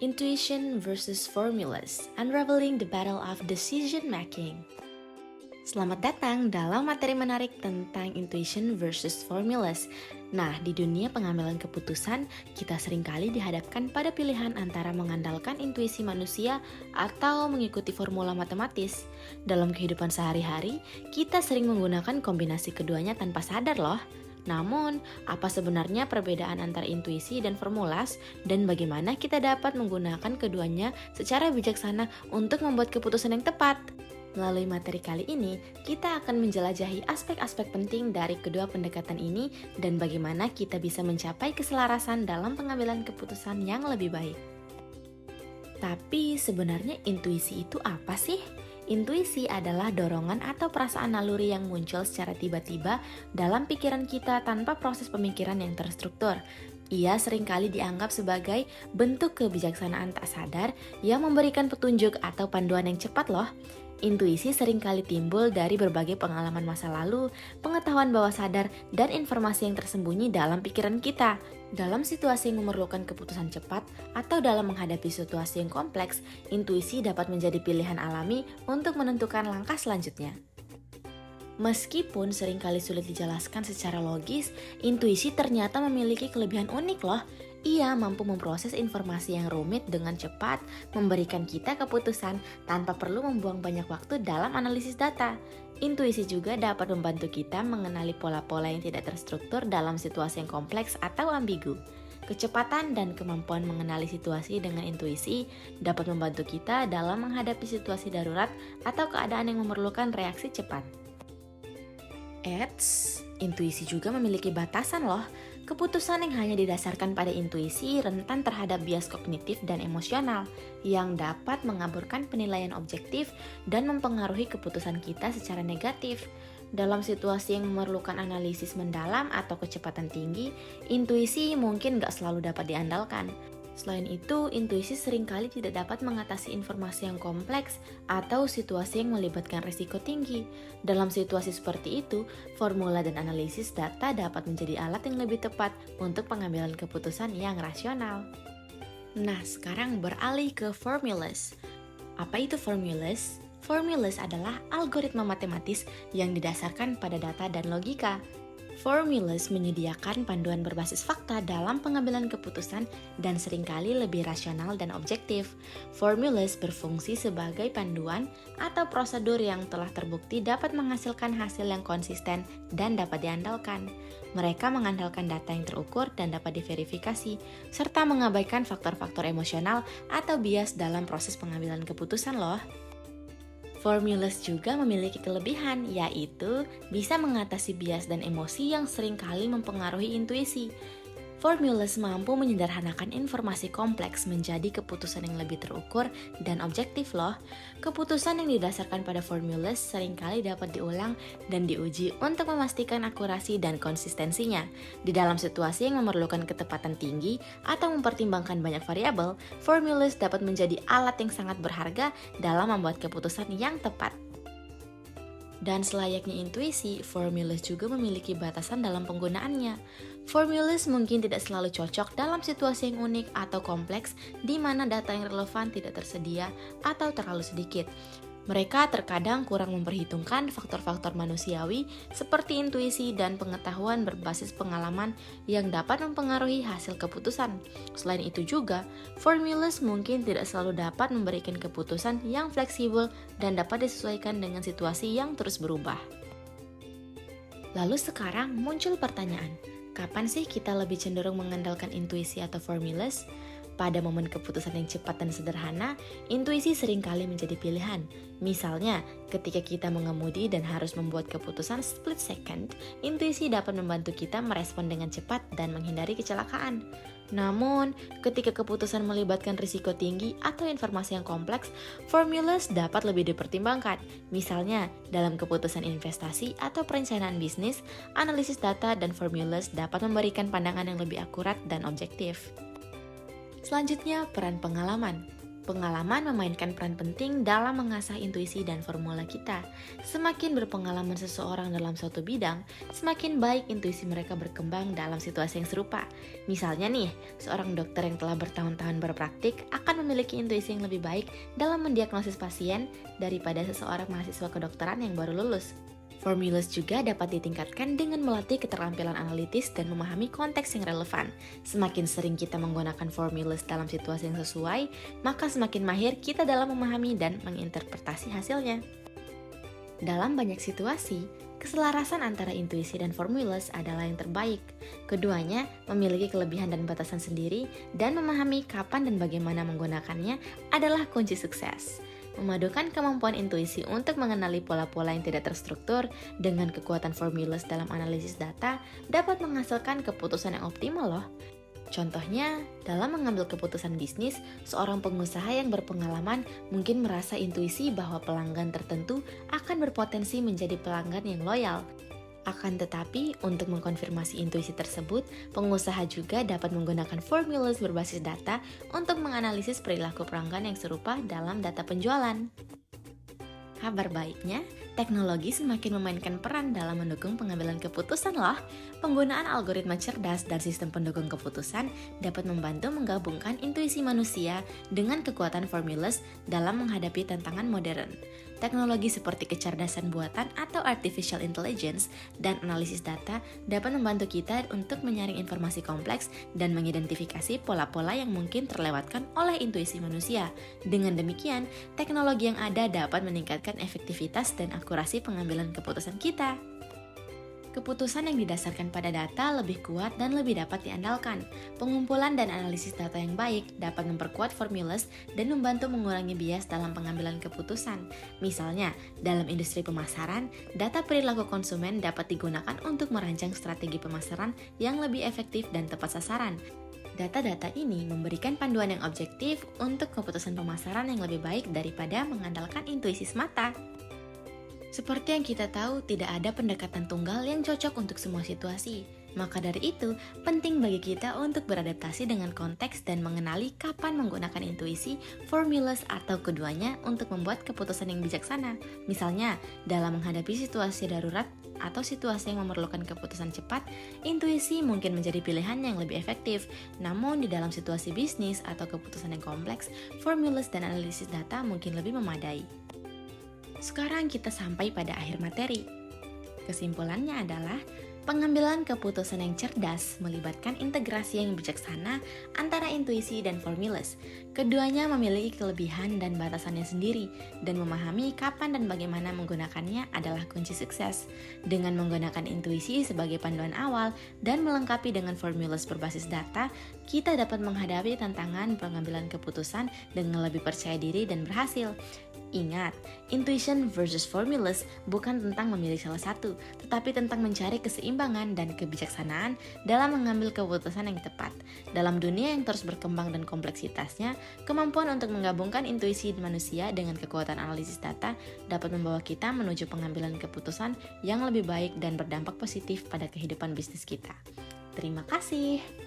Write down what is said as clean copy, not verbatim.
Intuition versus formulas, unraveling the battle of decision making. Selamat datang dalam materi menarik tentang intuition versus formulas. Nah, di dunia pengambilan keputusan, kita seringkali dihadapkan pada pilihan antara mengandalkan intuisi manusia atau mengikuti formula matematis. Dalam kehidupan sehari-hari, kita sering menggunakan kombinasi keduanya tanpa sadar loh. Namun, apa sebenarnya perbedaan antara intuisi dan formulas dan bagaimana kita dapat menggunakan keduanya secara bijaksana untuk membuat keputusan yang tepat? Melalui materi kali ini, kita akan menjelajahi aspek-aspek penting dari kedua pendekatan ini dan bagaimana kita bisa mencapai keselarasan dalam pengambilan keputusan yang lebih baik. Tapi sebenarnya intuisi itu apa sih? Intuisi adalah dorongan atau perasaan naluri yang muncul secara tiba-tiba dalam pikiran kita tanpa proses pemikiran yang terstruktur. Ia seringkali dianggap sebagai bentuk kebijaksanaan tak sadar yang memberikan petunjuk atau panduan yang cepat loh. Intuisi seringkali timbul dari berbagai pengalaman masa lalu, pengetahuan bawah sadar, dan informasi yang tersembunyi dalam pikiran kita. Dalam situasi yang memerlukan keputusan cepat atau dalam menghadapi situasi yang kompleks, intuisi dapat menjadi pilihan alami untuk menentukan langkah selanjutnya. Meskipun seringkali sulit dijelaskan secara logis, intuisi ternyata memiliki kelebihan unik loh. Ia mampu memproses informasi yang rumit dengan cepat, memberikan kita keputusan tanpa perlu membuang banyak waktu dalam analisis data. Intuisi juga dapat membantu kita mengenali pola-pola yang tidak terstruktur dalam situasi yang kompleks atau ambigu. Kecepatan dan kemampuan mengenali situasi dengan intuisi dapat membantu kita dalam menghadapi situasi darurat atau keadaan yang memerlukan reaksi cepat. Eits, intuisi juga memiliki batasan loh. Keputusan yang hanya didasarkan pada intuisi rentan terhadap bias kognitif dan emosional yang dapat mengaburkan penilaian objektif dan mempengaruhi keputusan kita secara negatif. Dalam situasi yang memerlukan analisis mendalam atau kecepatan tinggi, intuisi mungkin gak selalu dapat diandalkan. Selain itu, intuisi seringkali tidak dapat mengatasi informasi yang kompleks atau situasi yang melibatkan risiko tinggi. Dalam situasi seperti itu, formula dan analisis data dapat menjadi alat yang lebih tepat untuk pengambilan keputusan yang rasional. Nah, sekarang beralih ke formulas. Apa itu formulas? Formulas adalah algoritma matematis yang didasarkan pada data dan logika. Formulas menyediakan panduan berbasis fakta dalam pengambilan keputusan dan seringkali lebih rasional dan objektif. Formulas berfungsi sebagai panduan atau prosedur yang telah terbukti dapat menghasilkan hasil yang konsisten dan dapat diandalkan. Mereka mengandalkan data yang terukur dan dapat diverifikasi, serta mengabaikan faktor-faktor emosional atau bias dalam proses pengambilan keputusan loh. Formulas juga memiliki kelebihan, yaitu bisa mengatasi bias dan emosi yang seringkali mempengaruhi intuisi. Formulas mampu menyederhanakan informasi kompleks menjadi keputusan yang lebih terukur dan objektif loh. Keputusan yang didasarkan pada formulas seringkali dapat diulang dan diuji untuk memastikan akurasi dan konsistensinya. Di dalam situasi yang memerlukan ketepatan tinggi atau mempertimbangkan banyak variabel, formulas dapat menjadi alat yang sangat berharga dalam membuat keputusan yang tepat. Dan selayaknya intuisi, formulas juga memiliki batasan dalam penggunaannya. Formulas mungkin tidak selalu cocok dalam situasi yang unik atau kompleks di mana data yang relevan tidak tersedia atau terlalu sedikit. Mereka terkadang kurang memperhitungkan faktor-faktor manusiawi seperti intuisi dan pengetahuan berbasis pengalaman yang dapat mempengaruhi hasil keputusan. Selain itu juga, formulas mungkin tidak selalu dapat memberikan keputusan yang fleksibel dan dapat disesuaikan dengan situasi yang terus berubah. Lalu sekarang muncul pertanyaan, kapan sih kita lebih cenderung mengandalkan intuisi atau formulas? Pada momen keputusan yang cepat dan sederhana, intuisi seringkali menjadi pilihan. Misalnya, ketika kita mengemudi dan harus membuat keputusan split second, intuisi dapat membantu kita merespon dengan cepat dan menghindari kecelakaan. Namun, ketika keputusan melibatkan risiko tinggi atau informasi yang kompleks, formulas dapat lebih dipertimbangkan. Misalnya, dalam keputusan investasi atau perencanaan bisnis, analisis data dan formulas dapat memberikan pandangan yang lebih akurat dan objektif. Selanjutnya, peran pengalaman. Pengalaman memainkan peran penting dalam mengasah intuisi dan formula kita. Semakin berpengalaman seseorang dalam suatu bidang, semakin baik intuisi mereka berkembang dalam situasi yang serupa. Misalnya nih, seorang dokter yang telah bertahun-tahun berpraktik akan memiliki intuisi yang lebih baik dalam mendiagnosis pasien daripada seseorang mahasiswa kedokteran yang baru lulus. Formulas juga dapat ditingkatkan dengan melatih keterampilan analitis dan memahami konteks yang relevan. Semakin sering kita menggunakan formulas dalam situasi yang sesuai, maka semakin mahir kita dalam memahami dan menginterpretasi hasilnya. Dalam banyak situasi, keselarasan antara intuisi dan formulas adalah yang terbaik. Keduanya memiliki kelebihan dan batasan sendiri, dan memahami kapan dan bagaimana menggunakannya adalah kunci sukses. Memadukan kemampuan intuisi untuk mengenali pola-pola yang tidak terstruktur dengan kekuatan formulas dalam analisis data dapat menghasilkan keputusan yang optimal loh. Contohnya, dalam mengambil keputusan bisnis, seorang pengusaha yang berpengalaman mungkin merasa intuisi bahwa pelanggan tertentu akan berpotensi menjadi pelanggan yang loyal. Akan tetapi, untuk mengkonfirmasi intuisi tersebut, pengusaha juga dapat menggunakan formulas berbasis data untuk menganalisis perilaku pelanggan yang serupa dalam data penjualan. Kabar baiknya, teknologi semakin memainkan peran dalam mendukung pengambilan keputusan loh. Penggunaan algoritma cerdas dan sistem pendukung keputusan dapat membantu menggabungkan intuisi manusia dengan kekuatan formulas dalam menghadapi tantangan modern. Teknologi seperti kecerdasan buatan atau artificial intelligence dan analisis data dapat membantu kita untuk menyaring informasi kompleks dan mengidentifikasi pola-pola yang mungkin terlewatkan oleh intuisi manusia. Dengan demikian, teknologi yang ada dapat meningkatkan efektivitas dan akurasi pengambilan keputusan kita. Keputusan yang didasarkan pada data lebih kuat dan lebih dapat diandalkan. Pengumpulan dan analisis data yang baik dapat memperkuat formulas dan membantu mengurangi bias dalam pengambilan keputusan. Misalnya, dalam industri pemasaran, data perilaku konsumen dapat digunakan untuk merancang strategi pemasaran yang lebih efektif dan tepat sasaran. Data-data ini memberikan panduan yang objektif untuk keputusan pemasaran yang lebih baik daripada mengandalkan intuisi semata. Seperti yang kita tahu, tidak ada pendekatan tunggal yang cocok untuk semua situasi. Maka dari itu, penting bagi kita untuk beradaptasi dengan konteks dan mengenali kapan menggunakan intuisi, formulas, atau keduanya untuk membuat keputusan yang bijaksana. Misalnya, dalam menghadapi situasi darurat atau situasi yang memerlukan keputusan cepat, intuisi mungkin menjadi pilihan yang lebih efektif. Namun, di dalam situasi bisnis atau keputusan yang kompleks, formulas dan analisis data mungkin lebih memadai. Sekarang kita sampai pada akhir materi. Kesimpulannya adalah, pengambilan keputusan yang cerdas melibatkan integrasi yang bijaksana antara intuisi dan formulas. Keduanya memiliki kelebihan dan batasannya sendiri, dan memahami kapan dan bagaimana menggunakannya adalah kunci sukses. Dengan menggunakan intuisi sebagai panduan awal dan melengkapi dengan formulas berbasis data, kita dapat menghadapi tantangan pengambilan keputusan dengan lebih percaya diri dan berhasil. Ingat, intuition versus formulas bukan tentang memilih salah satu, tetapi tentang mencari keseimbangan dan kebijaksanaan dalam mengambil keputusan yang tepat. Dalam dunia yang terus berkembang dan kompleksitasnya, kemampuan untuk menggabungkan intuisi manusia dengan kekuatan analisis data dapat membawa kita menuju pengambilan keputusan yang lebih baik dan berdampak positif pada kehidupan bisnis kita. Terima kasih.